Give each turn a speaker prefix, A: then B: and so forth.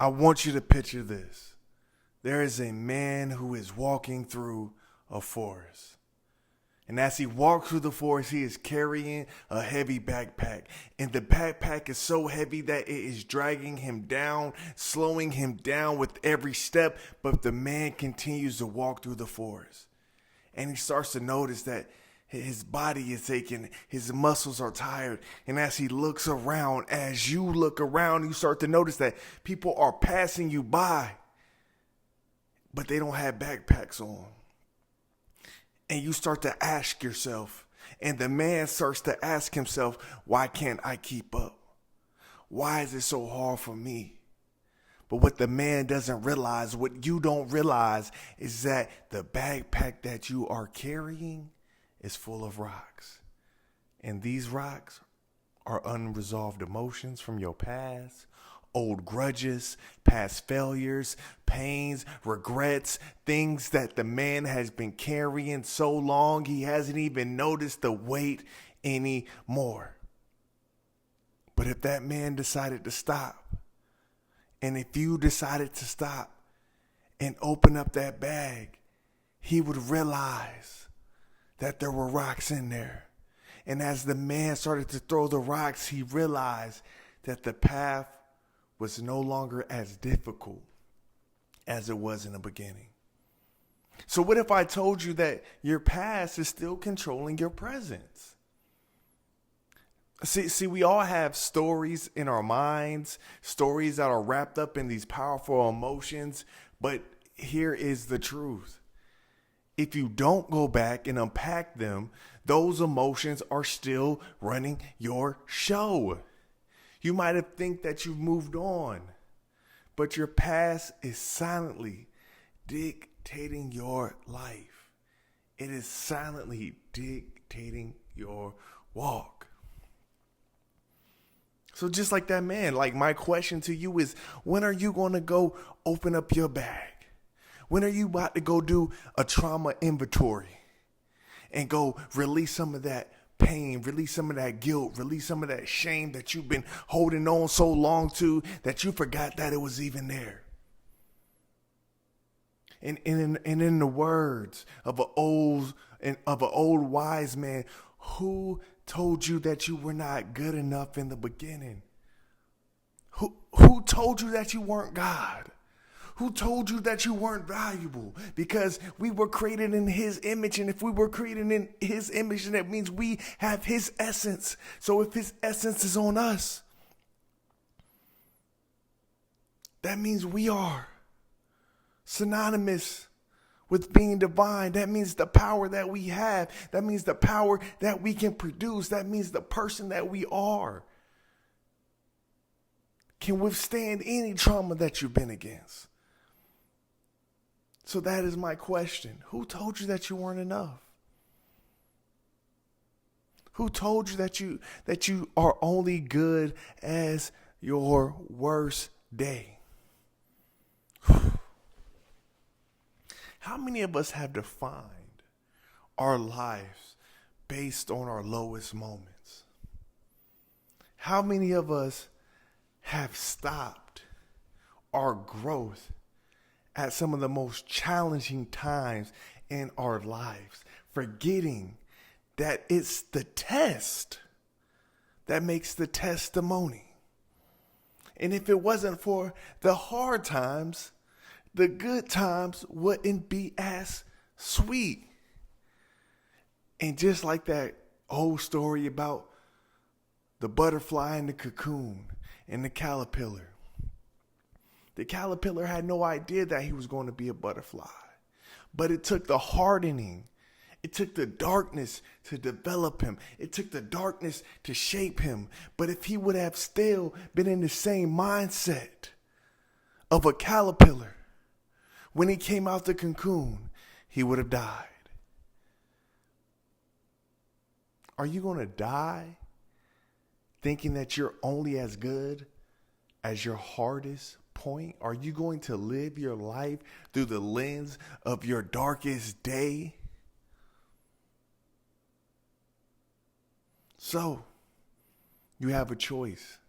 A: I want you to picture this. There is a man who is walking through a forest. And as he walks through the forest, he is carrying a heavy backpack. And the backpack is so heavy that it is dragging him down, slowing him down with every step. But the man continues to walk through the forest. And he starts to notice that his body is aching, his muscles are tired. And as he looks around, as you look around, you start to notice that people are passing you by, but they don't have backpacks on. And you start to ask yourself, and the man starts to ask himself, why can't I keep up? Why is it so hard for me? But what the man doesn't realize, what you don't realize, is that the backpack that you are carrying is full of rocks. And these rocks are unresolved emotions from your past, old grudges, past failures, pains, regrets, things that the man has been carrying so long he hasn't even noticed the weight anymore. But if that man decided to stop, and if you decided to stop and open up that bag, he would realize that there were rocks in there. And as the man started to throw the rocks, he realized that the path was no longer as difficult as it was in the beginning. So what if I told you that your past is still controlling your presence? See, we all have stories in our minds, stories that are wrapped up in these powerful emotions, but here is the truth. If you don't go back and unpack them, those emotions are still running your show. You might have think that you've moved on, but your past is silently dictating your life. It is silently dictating your walk. So just like that man, like my question to you is, when are you going to go open up your bag? When are you about to go do a trauma inventory and go release some of that pain, release some of that guilt, release some of that shame that you've been holding on so long to that you forgot that it was even there? And in the words of an old wise man, who told you that you were not good enough in the beginning? Who told you that you weren't God? Who told you that you weren't valuable? Because we were created in his image. And if we were created in his image, then that means we have his essence. So if his essence is on us, that means we are synonymous with being divine. That means the power that we have. That means the power that we can produce. That means the person that we are can withstand any trauma that you've been against. So that is my question. Who told you that you weren't enough? Who told you that you are only good as your worst day? How many of us have defined our lives based on our lowest moments? How many of us have stopped our growth at some of the most challenging times in our lives, forgetting that it's the test that makes the testimony? And if it wasn't for the hard times, the good times wouldn't be as sweet. And just like that old story about the butterfly in the cocoon and the caterpillar had no idea that he was going to be a butterfly. But it took the hardening, it took the darkness to develop him. It took the darkness to shape him. But if he would have still been in the same mindset of a caterpillar, when he came out the cocoon, he would have died. Are you going to die thinking that you're only as good as your hardest point? Are you going to live your life through the lens of your darkest day? So, you have a choice.